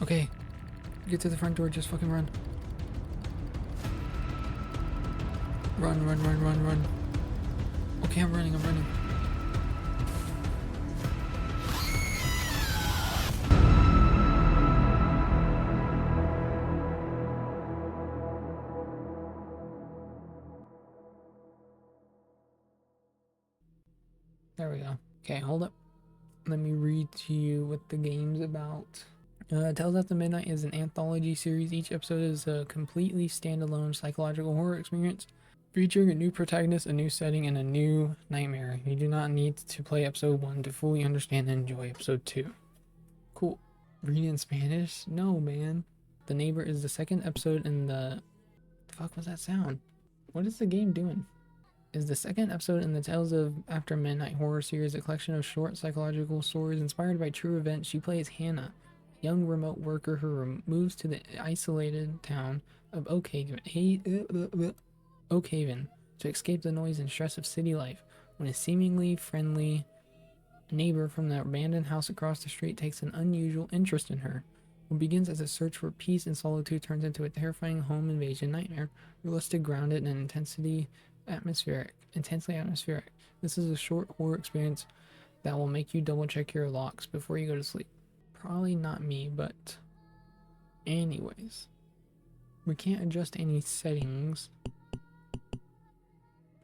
Okay, get to the front door, just fucking run. Run, run, run, run, run. Okay, I'm running. There we go. Okay, hold up. Let me read to you what the game's about. Tales After Midnight is an anthology series. Each episode is a completely standalone psychological horror experience featuring a new protagonist, a new setting, and a new nightmare. You do not need to play episode 1 to fully understand and enjoy episode 2. Cool. Read in Spanish? No, man. The Neighbor is the second episode in the fuck was that sound? What is the game doing? Is the second episode in the Tales of After Midnight horror series, a collection of short psychological stories inspired by true events. She plays Hannah, a young remote worker who moves to the isolated town of Oakhaven to escape the noise and stress of city life when a seemingly friendly neighbor from the abandoned house across the street takes an unusual interest in her. What begins as a search for peace and solitude turns into a terrifying home invasion nightmare, realistic, grounded, and intensely atmospheric. This is a short horror experience that will make you double check your locks before you go to sleep. Probably not me, but anyways. We can't adjust any settings,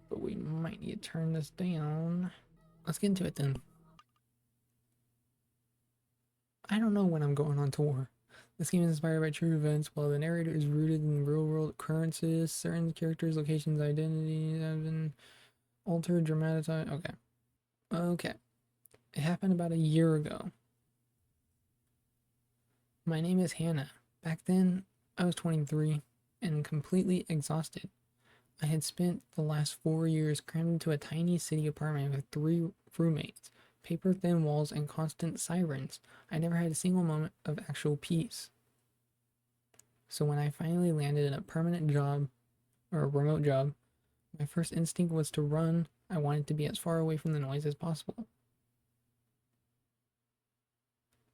but we might need to turn this down. Let's get into it then. I don't know when I'm going on tour. This game is inspired by true events, while the narrator is rooted in real-world occurrences. Certain characters, locations, identities have been altered, dramatized. Okay. It happened about a year ago. My name is Hannah. Back then, I was 23 and completely exhausted. I had spent the last 4 years crammed into a tiny city apartment with 3 roommates, paper-thin walls, and constant sirens. I never had a single moment of actual peace. So when I finally landed in a permanent job, or a remote job, my first instinct was to run. I wanted to be as far away from the noise as possible.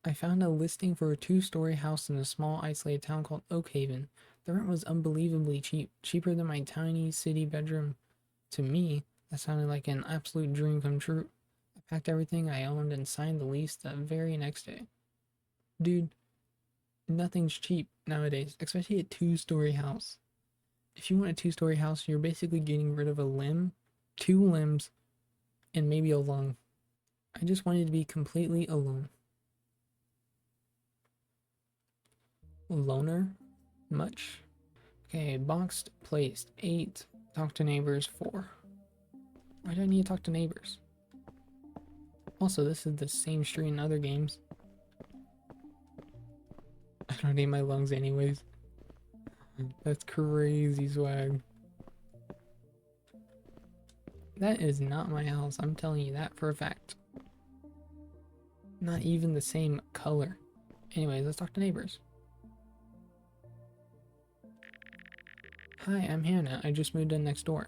I found a listing for a 2-story house in a small isolated town called Oakhaven. The rent was unbelievably cheap, cheaper than my tiny city bedroom. To me, that sounded like an absolute dream come true. I packed everything I owned and signed the lease the very next day. Dude, nothing's cheap nowadays, especially a 2-story house. If you want a 2-story house, you're basically getting rid of a limb, 2 limbs, and maybe a lung. I just wanted to be completely alone. Loner? Much? Okay, boxed, placed, 8. Talk to neighbors, 4. Why do I need to talk to neighbors? Also, this is the same street in other games. I don't need my lungs anyways. That's crazy swag. That is not my house, I'm telling you that for a fact. Not even the same color. Anyways, let's talk to neighbors. Hi, I'm Hannah. I just moved in next door.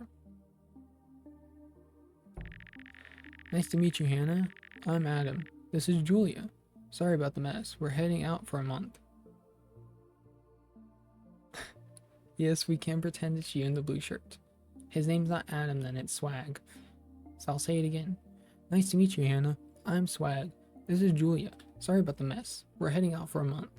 Nice to meet you, Hannah. I'm Adam. This is Julia. Sorry about the mess. We're heading out for a month. Yes, we can pretend it's you in the blue shirt. His name's not Adam, then it's Swag. So I'll say it again. Nice to meet you, Hannah. I'm Swag. This is Julia. Sorry about the mess. We're heading out for a month.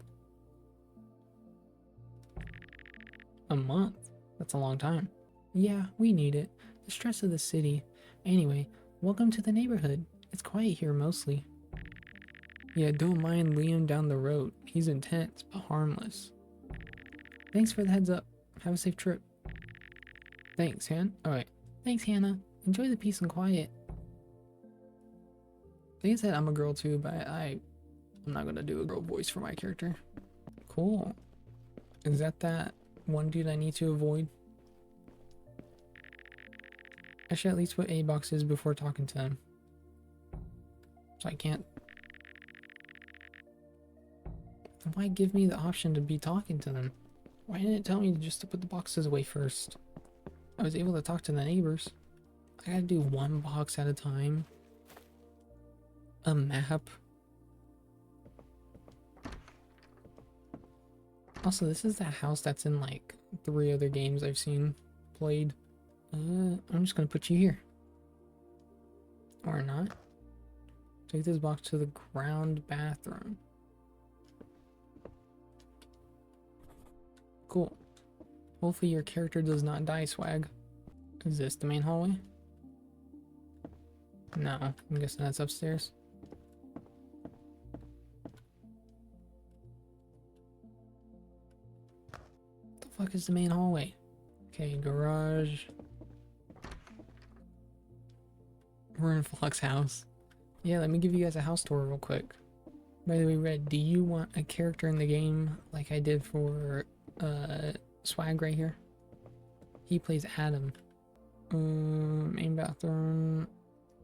A month? That's a long time. Yeah, we need it. The stress of the city. Anyway, welcome to the neighborhood. It's quiet here mostly. Yeah, don't mind Liam down the road. He's intense, but harmless. Thanks for the heads up. Have a safe trip. Thanks, Alright. Thanks, Hannah. Enjoy the peace and quiet. Like I said, I'm a girl too, but I'm not gonna do a girl voice for my character. Cool. Is that one dude I need to avoid? I should at least put A boxes before talking to them. So I can't. Why give me the option to be talking to them? Why didn't it tell me just to put the boxes away first? I was able to talk to the neighbors. I gotta do one box at a time. A map. Also, this is the house that's in like 3 other games I've seen played. I'm just gonna put you here. Or not. Take this box to the ground bathroom. Cool. Hopefully your character does not die, swag. Is this the main hallway? No, I'm guessing that's upstairs. What the fuck is the main hallway? Okay, garage. We're in Flock's house. Yeah, let me give you guys a house tour real quick. By the way, Red, do you want a character in the game like I did for Swag right here? He plays Adam. Main bathroom.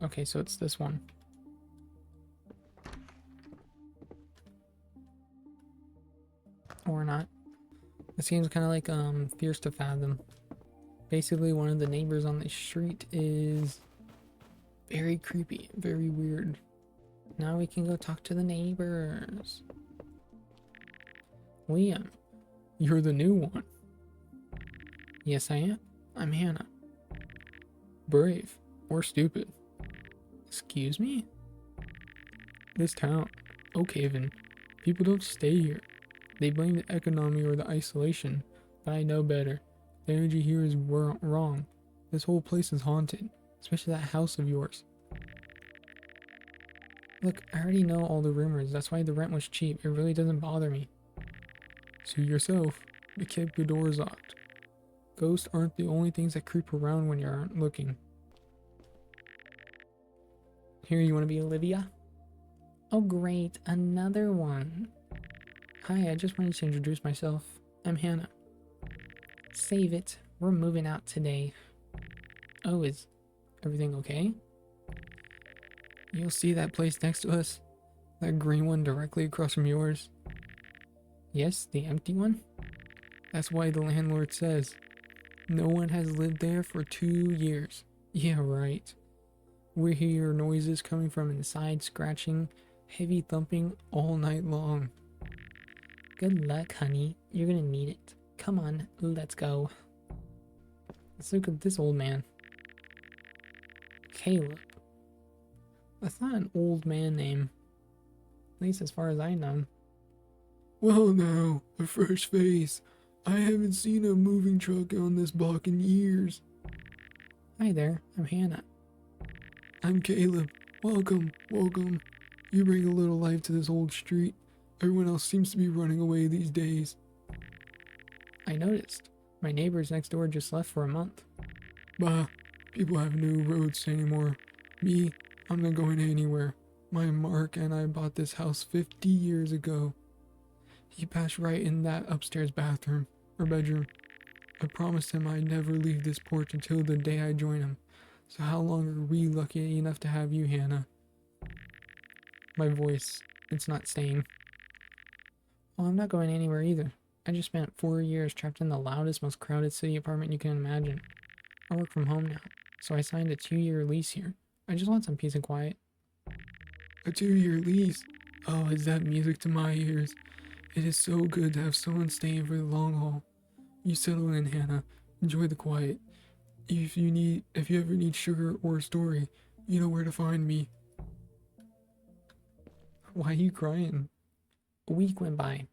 Okay, so it's this one. Or not. This game's kind of like Fierce to Fathom. Basically, one of the neighbors on the street is very creepy, very weird. Now we can go talk to the neighbors. Liam, you're the new one. Yes, I am. I'm Hannah. Brave or stupid. Excuse me? This town, Oakhaven, people don't stay here. They blame the economy or the isolation, but I know better. The energy here is wrong. This whole place is haunted, especially that house of yours. Look, I already know all the rumors. That's why the rent was cheap. It really doesn't bother me. Suit yourself. We kept the doors locked. Ghosts aren't the only things that creep around when you aren't looking. Here, you want to be Olivia? Oh great, another one. Hi, I just wanted to introduce myself. I'm Hannah. Save it. We're moving out today. Oh, is everything okay? You'll see that place next to us? That green one directly across from yours? Yes, the empty one? That's why the landlord says. No one has lived there for 2 years. Yeah, right. We hear noises coming from inside, scratching, heavy thumping all night long. Good luck, honey. You're gonna need it. Come on, let's go. Let's look at this old man. Caleb. That's not an old man name. At least as far as I know. Well now, a fresh face. I haven't seen a moving truck on this block in years. Hi there, I'm Hannah. I'm Caleb. Welcome, welcome. You bring a little life to this old street. Everyone else seems to be running away these days. I noticed. My neighbors next door just left for a month. Bah, people have no roads anymore. Me, I'm not going anywhere. My Mark and I bought this house 50 years ago. He passed right in that upstairs bathroom, or bedroom. I promised him I'd never leave this porch until the day I join him. So how long are we lucky enough to have you, Hannah? My voice, it's not staying. Well, I'm not going anywhere either. I just spent 4 years trapped in the loudest, most crowded city apartment you can imagine. I work from home now, so I signed a 2-year lease here. I just want some peace and quiet. A 2-year lease? Oh, is that music to my ears? It is so good to have someone staying for the long haul. You settle in, Hannah. Enjoy the quiet. If you ever need sugar or a story, you know where to find me. Why are you crying? A week went by.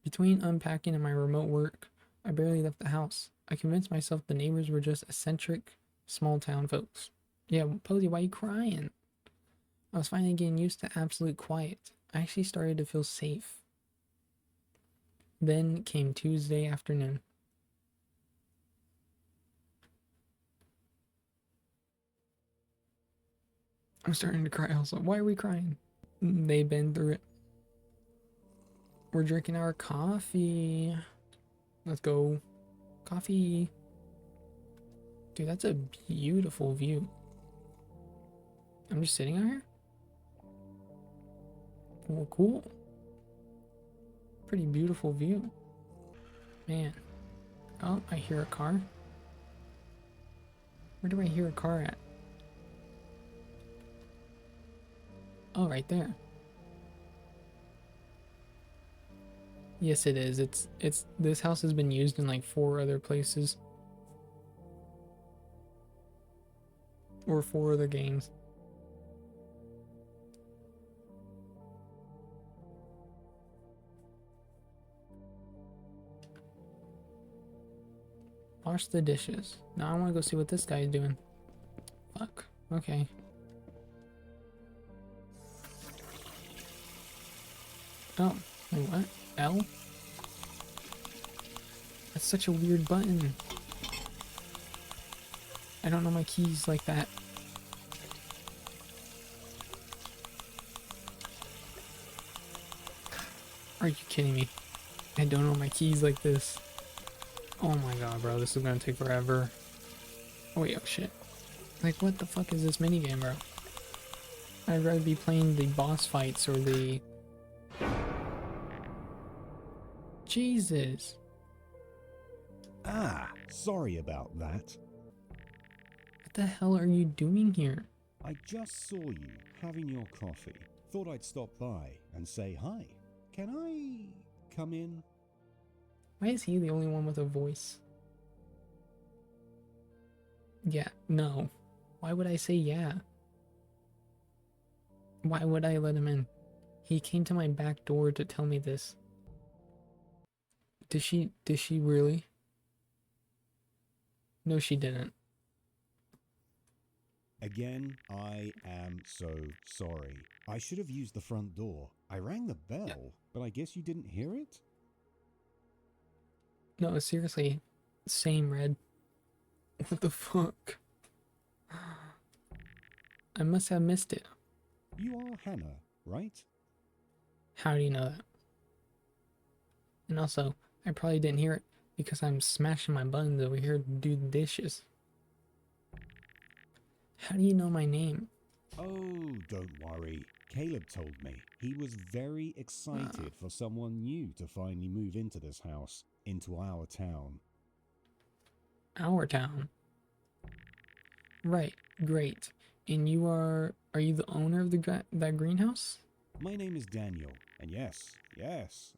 Between unpacking and my remote work, I barely left the house. I convinced myself the neighbors were just eccentric, small town folks. Yeah, Posey, why are you crying? I was finally getting used to absolute quiet. I actually started to feel safe. Then came Tuesday afternoon. I'm starting to cry also. Why are we crying? They've been through it. We're drinking our coffee. Let's go. Coffee. Dude, that's a beautiful view. I'm just sitting out here? Well, cool. Pretty beautiful view. Man. Oh, I hear a car. Where do I hear a car at? Oh, right there. Yes, it is. It's this house has been used in like 4 other places or 4 other games. Wash the dishes. Now I want to go see what this guy is doing. Fuck. Okay. Oh, wait, what? L? That's such a weird button. I don't know my keys like that. Are you kidding me? I don't know my keys like this. Oh my god, bro, this is gonna take forever. Oh wait, oh shit. Like, what the fuck is this minigame, bro? I'd rather be playing the boss fights or the... Jesus. Ah, sorry about that. What the hell are you doing here? I just saw you having your coffee. Thought I'd stop by and say hi. Can I come in? Why is he the only one with a voice? Yeah, no. Why would I say yeah? Why would I let him in? He came to my back door to tell me this. Did she really? No, she didn't. Again, I am so sorry. I should have used the front door. I rang the bell, but I guess you didn't hear it? No, seriously. Same, Red. What the fuck? I must have missed it. You are Hannah, right? How do you know that? And also, I probably didn't hear it because I'm smashing my buttons over here to do the dishes. How do you know my name? Oh, don't worry. Caleb told me. He was very excited for someone new to finally move into this house, into our town. Our town. Right, great. And are you the owner of that greenhouse? My name is Daniel, and yes,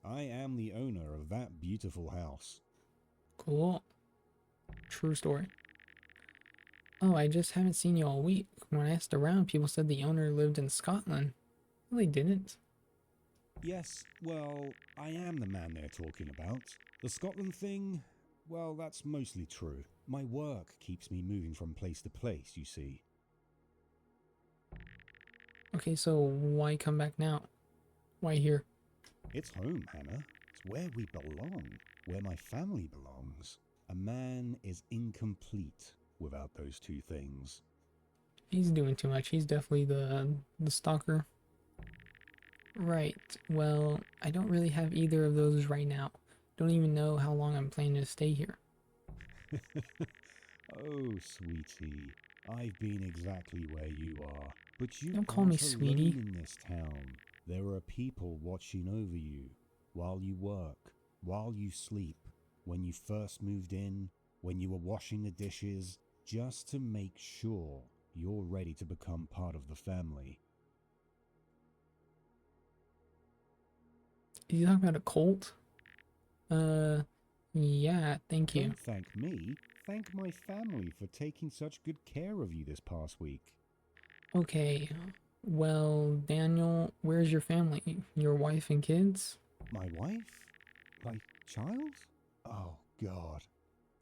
I am the owner of that beautiful house. Cool. True story. Oh, I just haven't seen you all week. When I asked around, people said the owner lived in Scotland. Well, they didn't. Yes, well, I am the man they're talking about. The Scotland thing, well, that's mostly true. My work keeps me moving from place to place, you see. Okay, so why come back now? Why here? It's home, Hannah. It's where we belong, where my family belongs. A man is incomplete without those 2 things. He's doing too much. He's definitely the stalker. Right. Well, I don't really have either of those right now. Don't even know how long I'm planning to stay here. Oh, sweetie, I've been exactly where you are. But you Don't call me aren't sweetie. alone in this town. There are people watching over you while you work, while you sleep, when you first moved in, when you were washing the dishes, just to make sure you're ready to become part of the family. Are you talking about a cult? Yeah, thank you. Don't thank me. Thank my family for taking such good care of you this past week. Okay. Well, Daniel, where's your family? Your wife and kids? My wife? My child? Oh, God.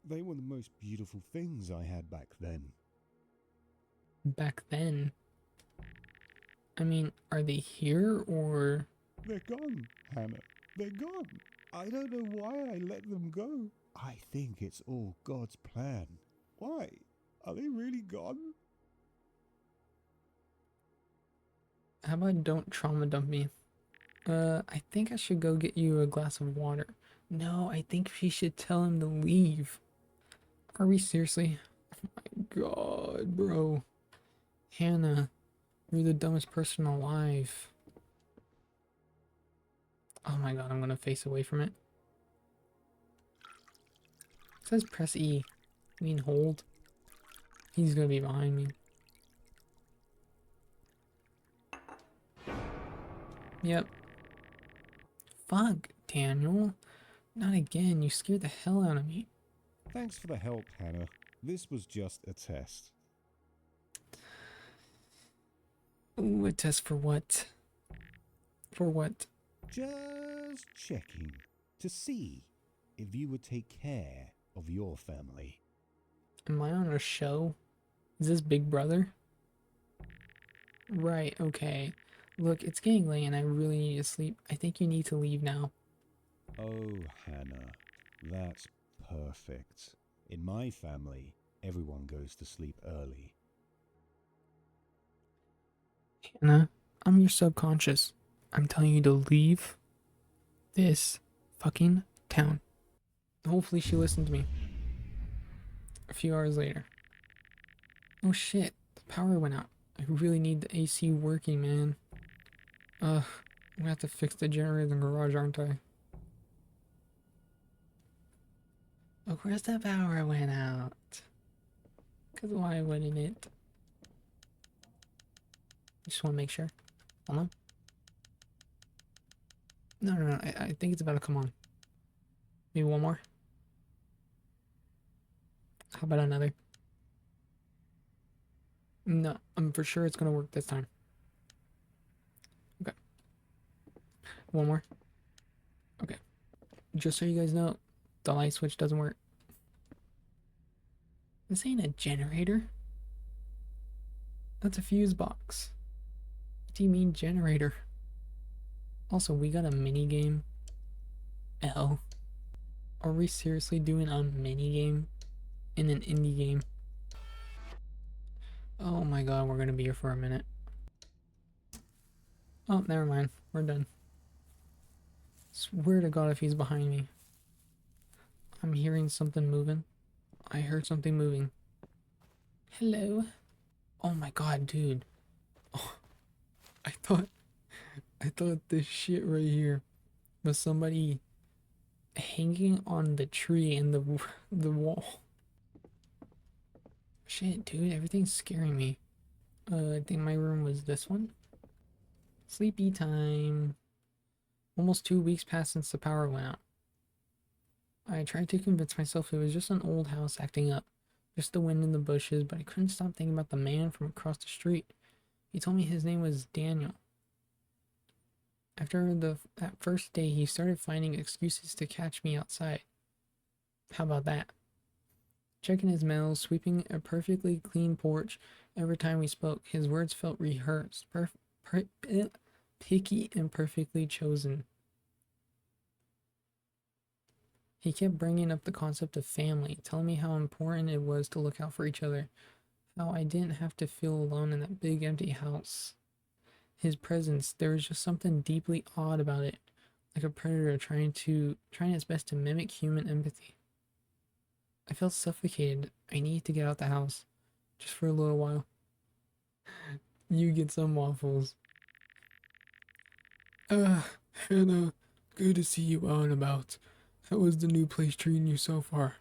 They were the most beautiful things I had back then. Back then? I mean, are they here or... They're gone, Hannah. They're gone. I don't know why I let them go. I think it's all God's plan. Why? Are they really gone? How about don't trauma dump me? I think I should go get you a glass of water. No, I think we should tell him to leave. Are we seriously? Oh my god, bro. Hannah, you're the dumbest person alive. Oh my god, I'm gonna face away from it. It says press E. I mean hold. He's gonna be behind me. Yep. Fuck. Daniel. Not again. You scared the hell out of me. Thanks for the help, Hannah. This was just a test. Ooh, a test for what? For what? Just checking to see if you would take care of your family. Am I on a show? Is this Big Brother? Right, okay. Look, it's getting late and I really need to sleep. I think you need to leave now. Oh, Hannah, that's perfect. In my family, everyone goes to sleep early. Hannah, I'm your subconscious. I'm telling you to leave this fucking town. Hopefully she listened to me. A few hours later. Oh shit, the power went out. I really need the AC working, man. I'm gonna have to fix the generator in the garage, aren't I? Of course the power went out. Cause why wouldn't it? Just wanna make sure. Hold on. No, I think it's about to come on. Maybe one more. How about another? No, I'm for sure it's gonna work this time. Okay. One more. Okay. Just so you guys know, the light switch doesn't work. This ain't a generator. That's a fuse box. What do you mean generator? Also, we got a mini game. L. Are we seriously doing a mini game in an indie game? Oh my god, we're gonna be here for a minute. Oh, never mind. We're done. Swear to god if he's behind me. I'm hearing something moving. I heard something moving. Hello? Oh my god, dude. Oh, I thought this shit right here was somebody hanging on the tree in the wall. Shit, dude, everything's scaring me. I think my room was this one. Sleepy time. Almost 2 weeks passed since the power went out. I tried to convince myself it was just an old house acting up. Just the wind in the bushes, but I couldn't stop thinking about the man from across the street. He told me his name was Daniel. After that first day, he started finding excuses to catch me outside. How about that? Checking his mail, sweeping a perfectly clean porch. Every time we spoke, his words felt rehearsed, picky and perfectly chosen. He kept bringing up the concept of family, telling me how important it was to look out for each other, how I didn't have to feel alone in that big empty house. His presence, there was just something deeply odd about it, like a predator trying its best to mimic human empathy. I felt suffocated. I needed to get out the house, just for a little while. You get some waffles. Hannah, good to see you out and about. How is the new place treating you so far?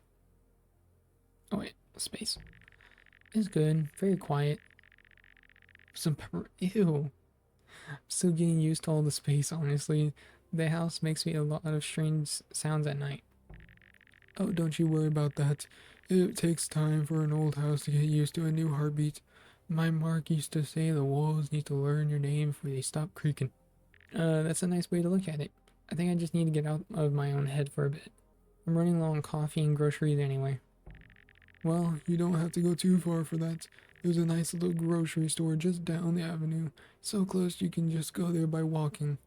Oh wait, space. It's good, very quiet. Some pepper. Ew. I'm still getting used to all the space, honestly. The house makes me a lot of strange sounds at night. Oh, don't you worry about that. It takes time for an old house to get used to a new heartbeat. My Mark used to say the walls need to learn your name before they stop creaking. That's a nice way to look at it. I think I just need to get out of my own head for a bit. I'm running low on coffee and groceries anyway. Well, you don't have to go too far for that. There's a nice little grocery store just down the avenue. So close you can just go there by walking.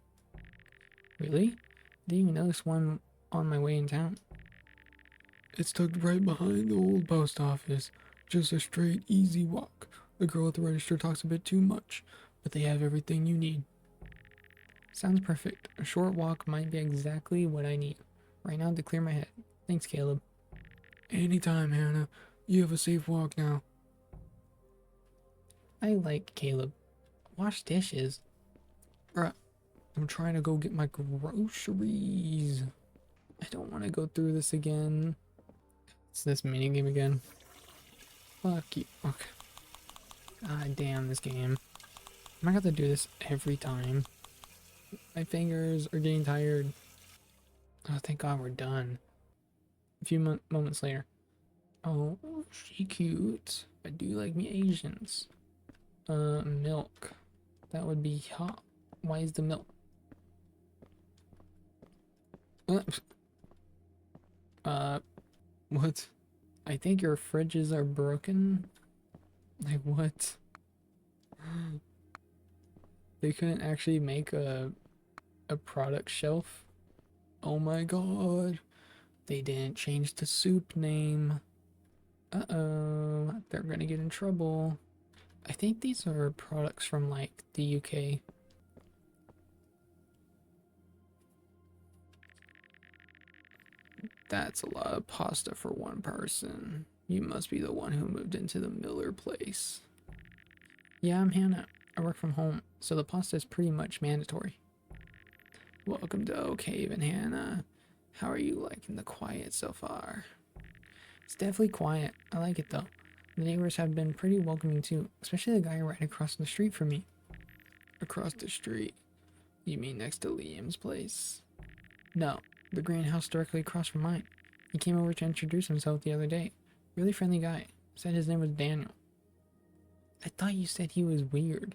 Really? Didn't even notice one on my way in town. It's tucked right behind the old post office. Just a straight, easy walk. The girl at the register talks a bit too much, but they have everything you need. Sounds perfect. A short walk might be exactly what I need right now to clear my head. Thanks, Caleb. Anytime, Hannah. You have a safe walk now. I like Caleb. Wash dishes. Bruh, I'm trying to go get my groceries. I don't want to go through this again. It's this minigame again. Fuck you. Okay. God damn this game. I'm gonna have to do this every time. My fingers are getting tired. Oh, thank God we're done. A few moments later. Oh, she cute. I do like me Asians. Milk. That would be hot. Why is the milk? Uh, what? I think your fridges are broken. Like what? They couldn't actually make a product shelf. Oh my God. They didn't change the soup name. Uh-oh, they're gonna get in trouble. I think these are products from like the UK. That's a lot of pasta for one person. You must be the one who moved into the Miller place. Yeah, I'm Hannah. I work from home, so the pasta is pretty much mandatory. Welcome to Oakhaven, Hannah. How are you liking the quiet so far? It's definitely quiet. I like it though. The neighbors have been pretty welcoming too, especially the guy right across the street from me. Across the street? You mean next to Liam's place? No, the greenhouse directly across from mine. He came over to introduce himself the other day. Really friendly guy. Said his name was Daniel. I thought you said he was weird.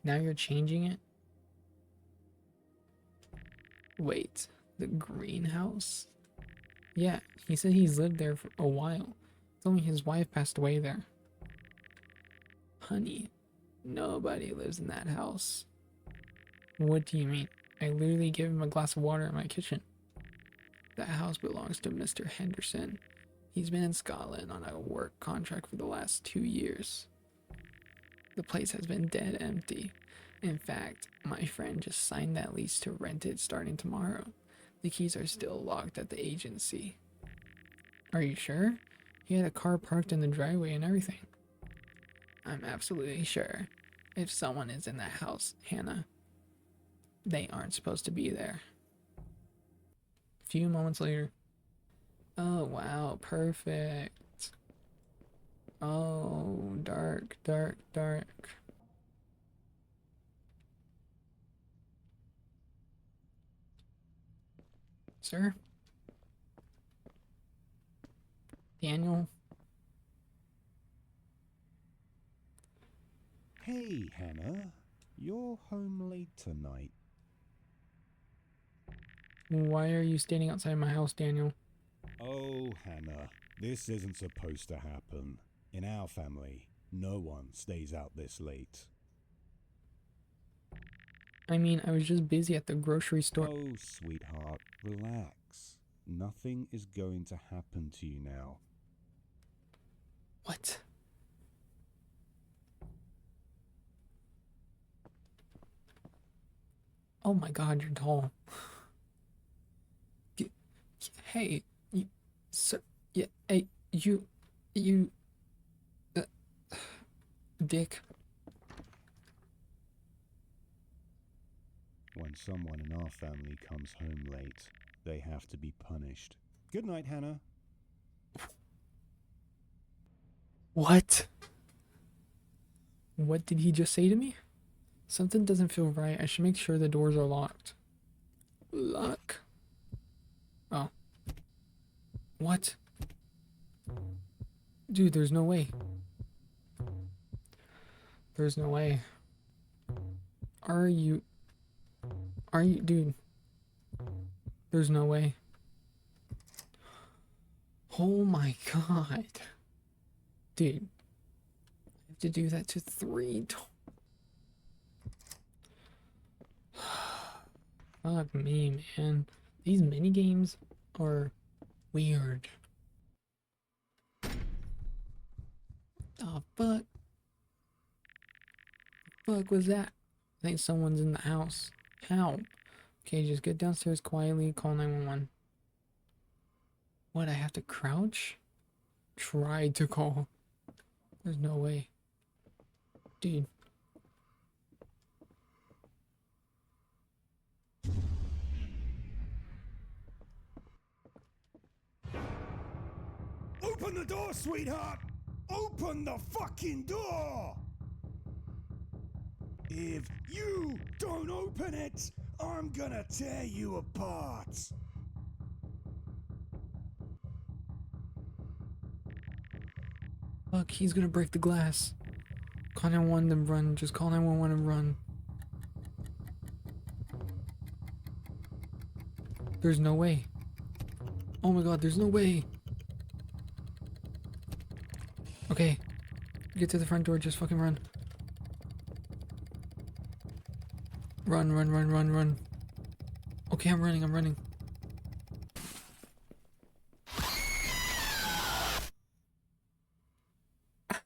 Now you're changing it? Wait, the greenhouse? Yeah, he said he's lived there for a while. Told me his wife passed away there. Honey, nobody lives in that house. What do you mean? I literally gave him a glass of water in my kitchen. That house belongs to Mr. Henderson. He's been in Scotland on a work contract for the last 2 years. The place has been dead empty. In fact, my friend just signed that lease to rent it starting tomorrow. The keys are still locked at the agency. Are you sure? He had a car parked in the driveway and everything. I'm absolutely sure. If someone is in that house, Hannah, they aren't supposed to be there. A few moments later. Oh, wow, perfect. Oh, dark, dark, dark. Sir? Daniel? Hey, Hannah. You're home late tonight. Why are you standing outside my house, Daniel? Oh, Hannah. This isn't supposed to happen. In our family, no one stays out this late. I mean, I was just busy at the grocery store. Oh, sweetheart, relax. Nothing is going to happen to you now. What? Oh my God, you're tall. Hey, you, sir, yeah, hey, you, uh, dick. When someone in our family comes home late, they have to be punished. Good night, Hannah. What? What did he just say to me? Something doesn't feel right. I should make sure the doors are locked. Lock. Oh. What? Dude, there's no way. There's no way. Are you, dude? There's no way. Oh my God. Dude. I have to do that to 3 Fuck me, man. These mini games are weird. Oh, fuck. Fuck was that? I think someone's in the house. How? Okay, just get downstairs quietly, call 911. What, I have to crouch? Try to call. There's no way. Dude. Open the door, sweetheart! Open the fucking door! If you don't open it, I'm gonna tear you apart. Fuck, he's gonna break the glass. Call 911 and run. Just call 911 and run. There's no way. Oh my god, there's no way. Okay. Get to the front door, just fucking run. Run, run, run, run, run. Okay, I'm running, I'm running.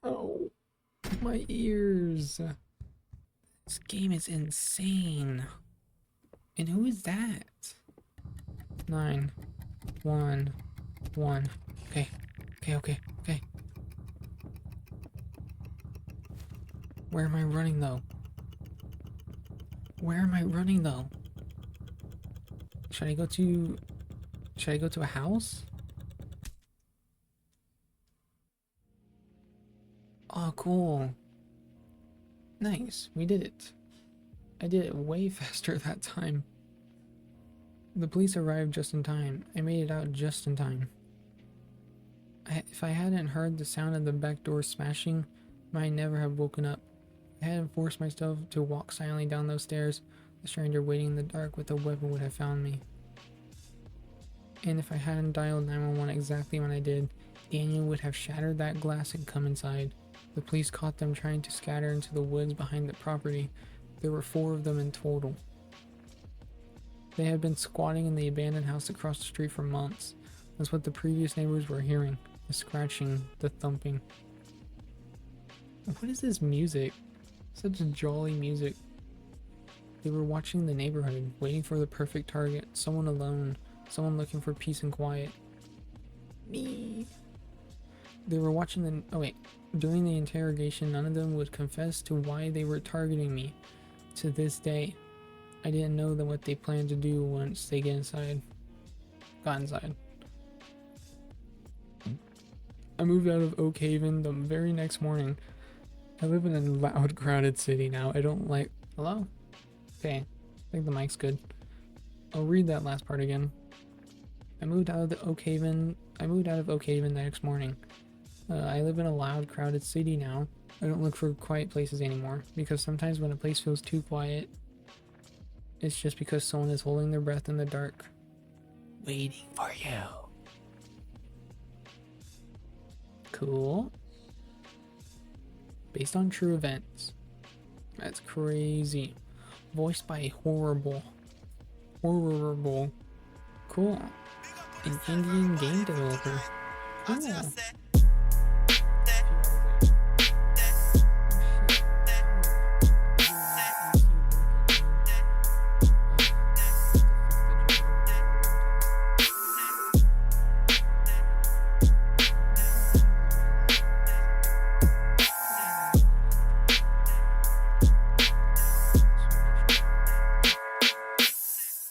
Ow. My ears. This game is insane. And who is that? 911. Okay. Okay. Where am I running though? Should I go to a house? Oh, cool. Nice. We did it. I did it way faster that time. The police arrived just in time. I made it out just in time. If I hadn't heard the sound of the back door smashing, I might never have woken up. I hadn't forced myself to walk silently down those stairs. The stranger waiting in the dark with a weapon would have found me. And if I hadn't dialed 911 exactly when I did, Daniel would have shattered that glass and come inside. The police caught them trying to scatter into the woods behind the property. There were 4 of them in total. They had been squatting in the abandoned house across the street for months. That's what the previous neighbors were hearing. The scratching, the thumping. What is this music? Such jolly music. They were watching the neighborhood, waiting for the perfect target. Someone alone. Someone looking for peace and quiet. Me. They were watching the... Oh wait. During the interrogation, none of them would confess to why they were targeting me. To this day, I didn't know what they planned to do once they got inside. I moved out of Oakhaven the very next morning. I live in a loud, crowded city now. I don't like... Hello? Okay. I think the mic's good. I'll read that last part again. I moved out of Oakhaven the next morning. I live in a loud, crowded city now. I don't look for quiet places anymore, because sometimes when a place feels too quiet, it's just because someone is holding their breath in the dark, waiting for you. Cool. Based on true events. That's crazy. Voiced by Horrible. Cool. An Indian game developer. Cool.